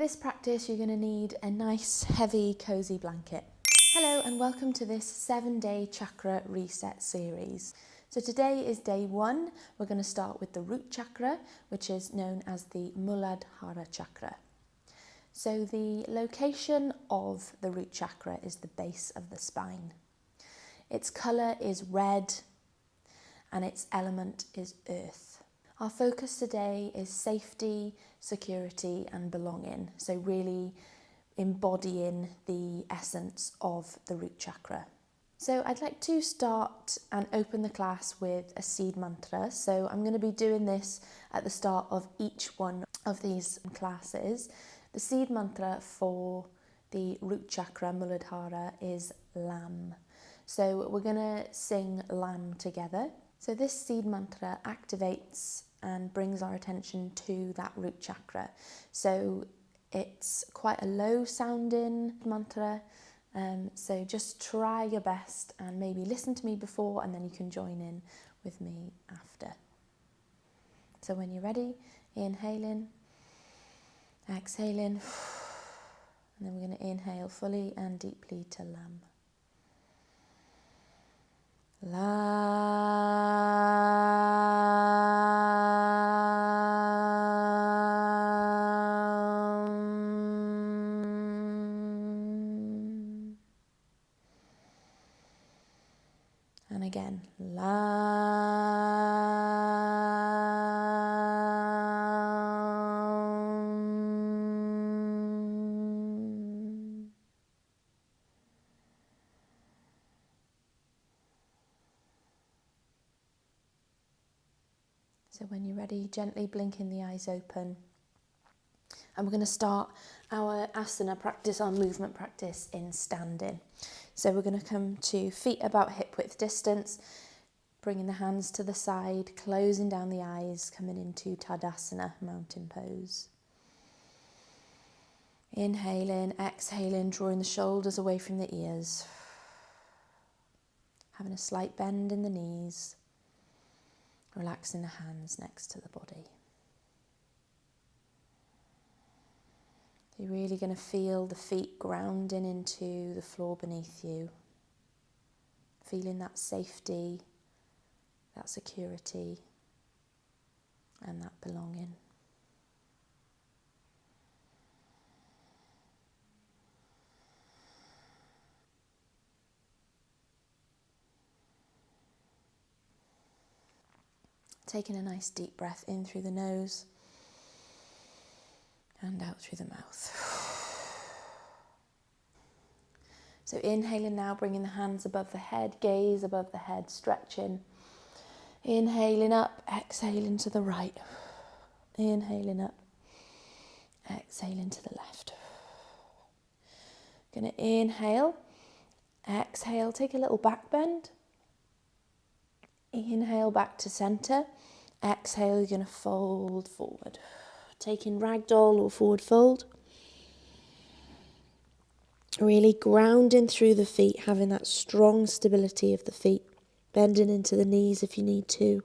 this practice, you're going to need a nice, heavy, cozy blanket. Hello and welcome to this 7-day Chakra Reset Series. So today is day 1. We're going to start with the Root Chakra, which is known as the Muladhara Chakra. So the location of the Root Chakra is the base of the spine. Its colour is red and its element is earth. Our focus today is safety, security and belonging. So really embodying the essence of the root chakra. So I'd like to start and open the class with a seed mantra. So I'm going to be doing this at the start of each one of these classes. The seed mantra for the root chakra, Muladhara, is Lam. So we're going to sing Lam together. So this seed mantra activates and brings our attention to that root chakra. So it's quite a low sounding mantra, so just try your best and maybe listen to me before and then you can join in with me after. So when you're ready, inhaling, exhaling, and then we're going to inhale fully and deeply to Lam. And again, So when you're ready, gently blinking the eyes open. And we're going to start our asana practice, our movement practice in standing. So we're going to come to feet about hip width distance, bringing the hands to the side, closing down the eyes, coming into Tadasana, mountain pose. Inhaling, exhaling, drawing the shoulders away from the ears. Having a slight bend in the knees. Relaxing the hands next to the body. You're really going to feel the feet grounding into the floor beneath you. Feeling that safety, that security, and that belonging. Taking a nice deep breath in through the nose and out through the mouth. So inhaling now, bringing the hands above the head, gaze above the head, stretching. Inhaling up, exhaling to the right. Inhaling up, exhaling to the left. Going to inhale, exhale, take a little back bend. Inhale back to centre. Exhale, you're going to fold forward. Taking ragdoll or forward fold. Really grounding through the feet, having that strong stability of the feet. Bending into the knees if you need to.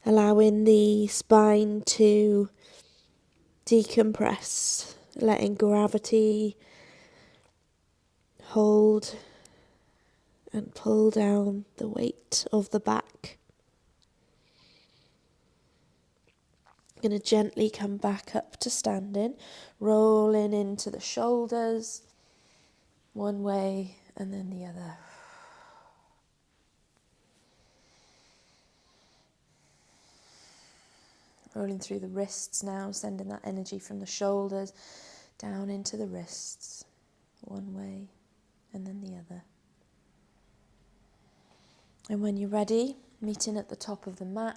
Allowing the spine to decompress. Letting gravity hold and pull down the weight of the back. Going to gently come back up to standing, rolling into the shoulders, one way and then the other. Rolling through the wrists now, sending that energy from the shoulders down into the wrists, one way and then the other. And when you're ready, meeting at the top of the mat,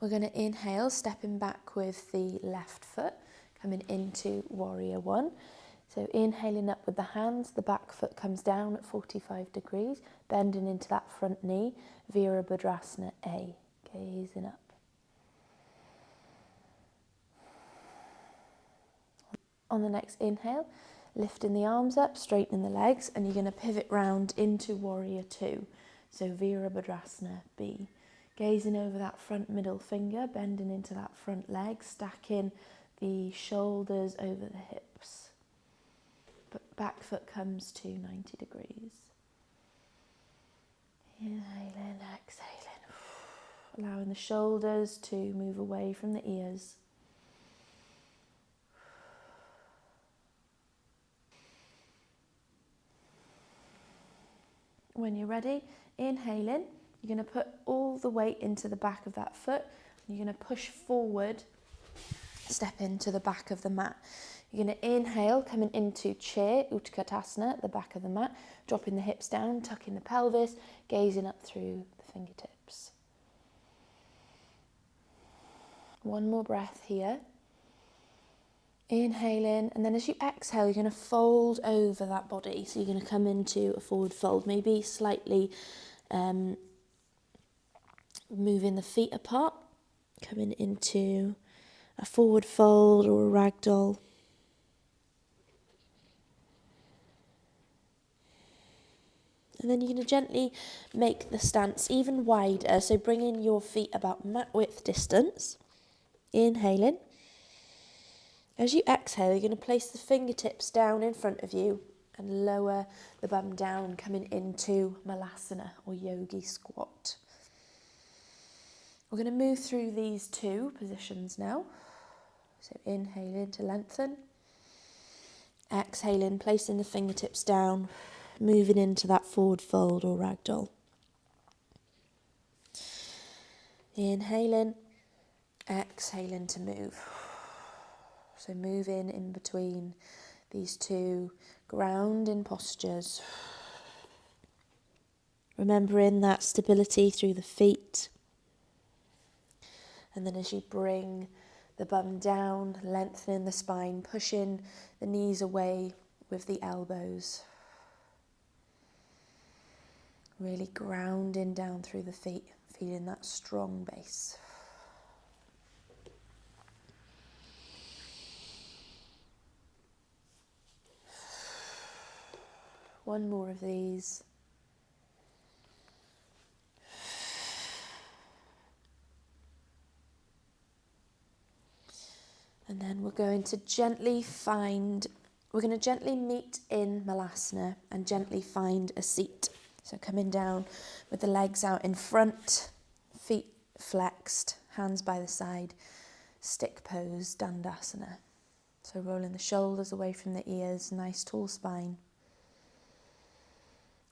we're going to inhale, stepping back with the left foot, coming into Warrior One. So inhaling up with the hands, the back foot comes down at 45 degrees, bending into that front knee, Virabhadrasana A, gazing up. On the next inhale, lifting the arms up, straightening the legs, and you're going to pivot round into Warrior Two. So Virabhadrasana B. Gazing over that front middle finger, bending into that front leg, stacking the shoulders over the hips. But back foot comes to 90 degrees. Inhaling, exhaling. Allowing the shoulders to move away from the ears. When you're ready, inhaling, you're going to put all the weight into the back of that foot. You're going to push forward, step into the back of the mat. You're going to inhale, coming into chair, Utkatasana, at the back of the mat, dropping the hips down, tucking the pelvis, gazing up through the fingertips. One more breath here. Inhaling, and then as you exhale, you're going to fold over that body. So you're going to come into a forward fold, maybe slightly moving the feet apart, coming into a forward fold or a ragdoll. And then you're going to gently make the stance even wider, so bringing your feet about mat width distance. Inhaling. As you exhale, you're going to place the fingertips down in front of you and lower the bum down, coming into Muladhara or yogi squat. We're going to move through these two positions now. So inhaling to lengthen. Exhaling, placing the fingertips down, moving into that forward fold or ragdoll. Inhaling, exhaling to move. So moving in between these two grounding postures. Remembering that stability through the feet. And then as you bring the bum down, lengthening the spine, pushing the knees away with the elbows. Really grounding down through the feet, feeling that strong base. One more of these. And then we're going to gently meet in Muladhara and gently find a seat. So coming down with the legs out in front, feet flexed, hands by the side, stick pose, Dandasana. So rolling the shoulders away from the ears, nice tall spine.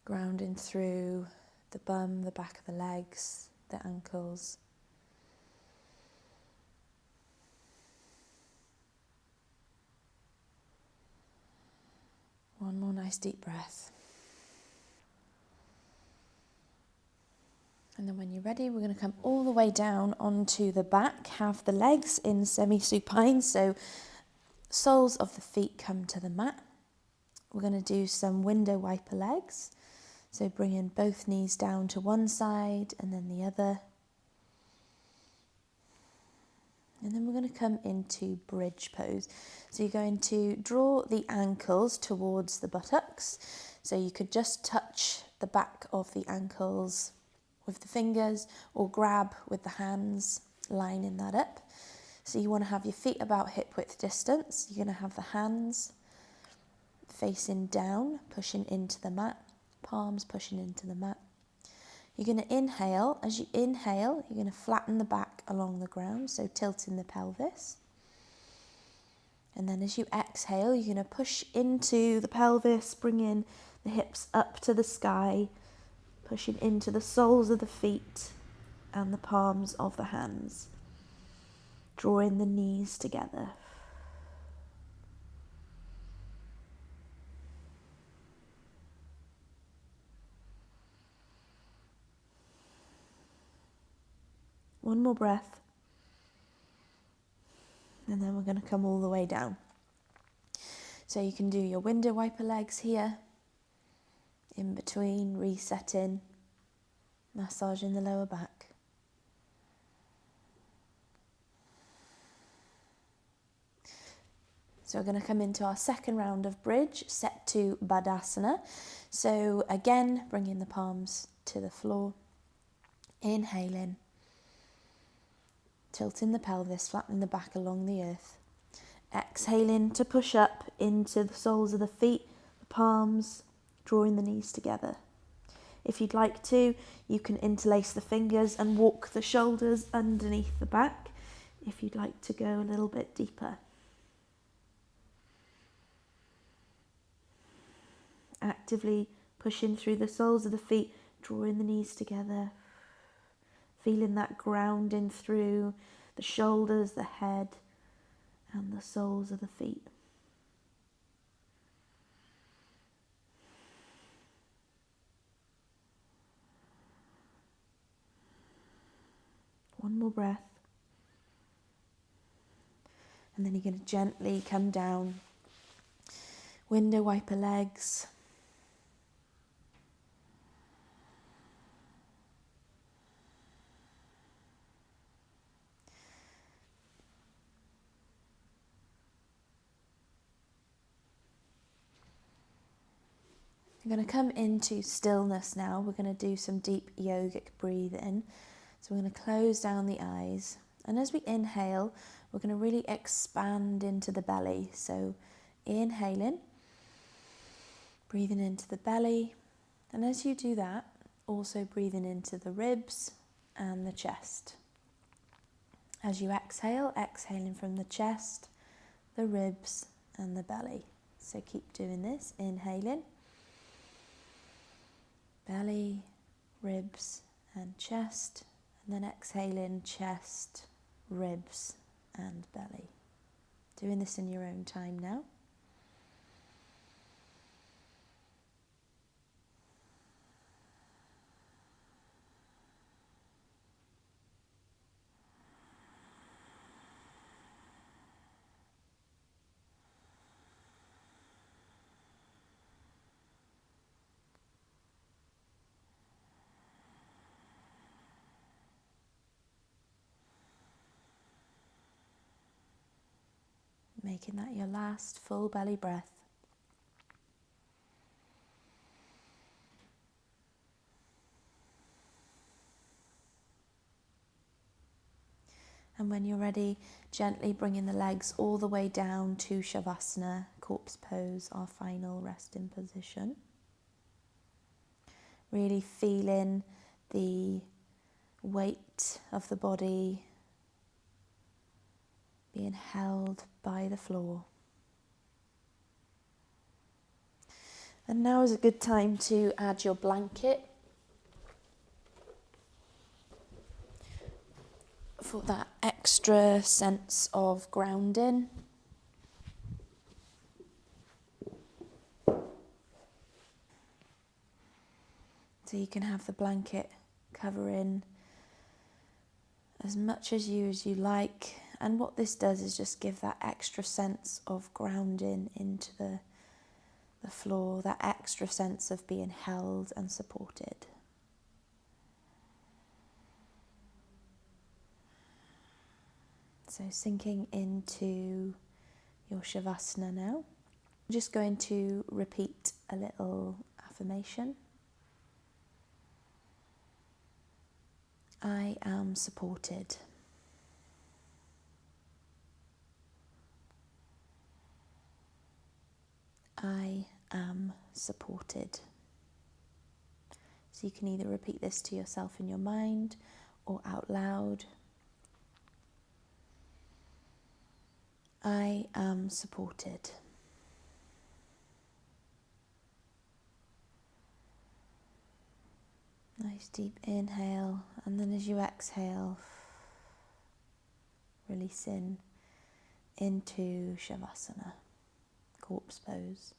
Grounding through the bum, the back of the legs, the ankles. One more nice deep breath. And then when you're ready, we're going to come all the way down onto the back, have the legs in semi-supine, so soles of the feet come to the mat. We're going to do some window wiper legs. So bringing both knees down to one side and then the other. And then we're going to come into bridge pose. So you're going to draw the ankles towards the buttocks. So you could just touch the back of the ankles with the fingers or grab with the hands, lining that up. So you want to have your feet about hip width distance. You're going to have the hands facing down, pushing into the mat, palms pushing into the mat. You're going to inhale. As you inhale, you're going to flatten the back along the ground, so tilting the pelvis. And then as you exhale, you're going to push into the pelvis, bringing the hips up to the sky, pushing into the soles of the feet and the palms of the hands, drawing the knees together. One more breath. And then we're going to come all the way down. So you can do your window wiper legs here, in between, resetting, massaging the lower back. So we're going to come into our second round of bridge, set to Badasana. So again, bringing the palms to the floor, inhaling, tilting the pelvis, flattening the back along the earth. Exhaling to push up into the soles of the feet, the palms, drawing the knees together. If you'd like to, you can interlace the fingers and walk the shoulders underneath the back if you'd like to go a little bit deeper. Actively pushing through the soles of the feet, drawing the knees together, feeling that grounding through the shoulders, the head, and the soles of the feet. One more breath. And then you're going to gently come down, window wiper legs. We're going to come into stillness now. We're going to do some deep yogic breathing. So we're going to close down the eyes. And as we inhale, we're going to really expand into the belly. So inhaling, breathing into the belly. And as you do that, also breathing into the ribs and the chest. As you exhale, exhaling from the chest, the ribs and the belly. So keep doing this, inhaling. Belly, ribs and chest, and then exhaling, chest, ribs and belly. Doing this in your own time now. Making that your last full belly breath. And when you're ready, gently bringing the legs all the way down to Shavasana, corpse pose, our final resting position. Really feeling the weight of the body being held by the floor. And now is a good time to add your blanket for that extra sense of grounding. So you can have the blanket covering as much as you like. And what this does is just give that extra sense of grounding into the floor, that extra sense of being held and supported. So sinking into your Shavasana now. I'm just going to repeat a little affirmation. I am supported. I am supported. So you can either repeat this to yourself in your mind or out loud. I am supported. Nice deep inhale, and then as you exhale, releasing into Shavasana, corpse pose.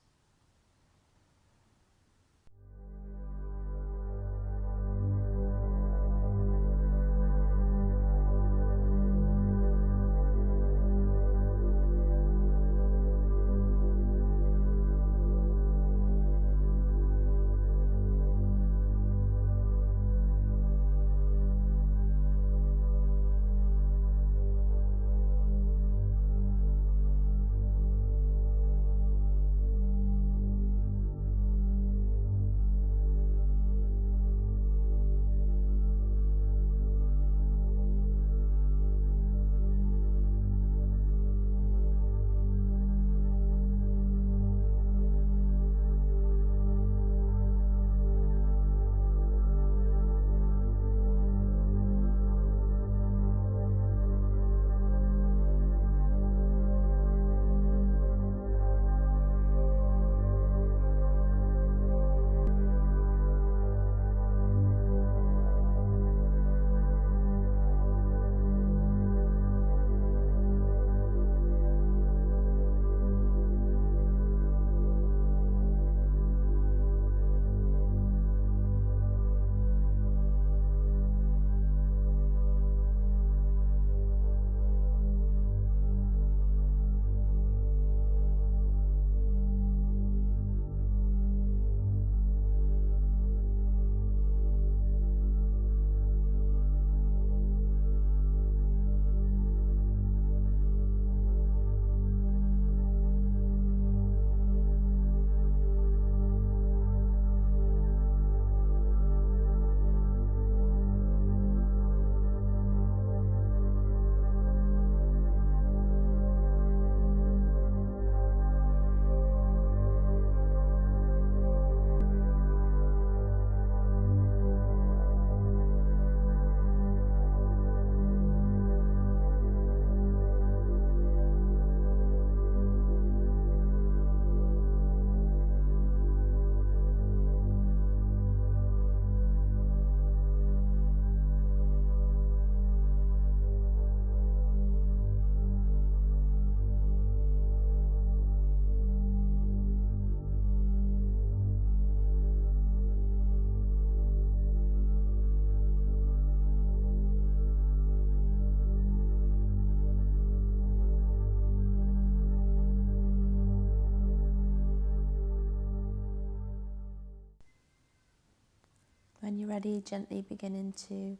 When you're ready, gently beginning to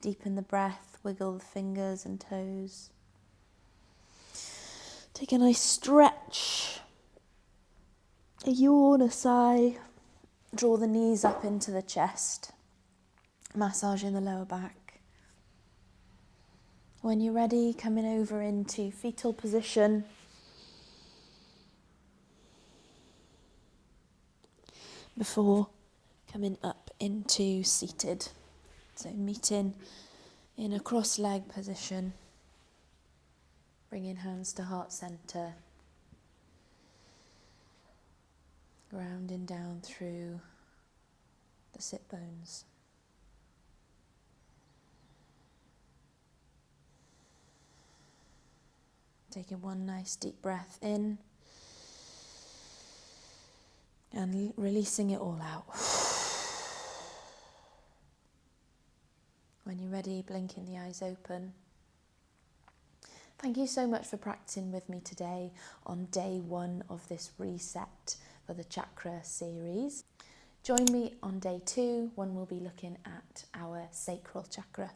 deepen the breath, wiggle the fingers and toes. Take a nice stretch, a yawn, a sigh. Draw the knees up into the chest, massaging the lower back. When you're ready, coming over into fetal position. Before coming up into seated. So meeting in a cross-leg position. Bringing hands to heart center. Grounding down through the sit bones. Taking one nice deep breath in and releasing it all out. When you're ready, blinking the eyes open. Thank you so much for practicing with me today on day 1 of this reset for the Chakra series. Join me on day 2 when we'll be looking at our sacral chakra.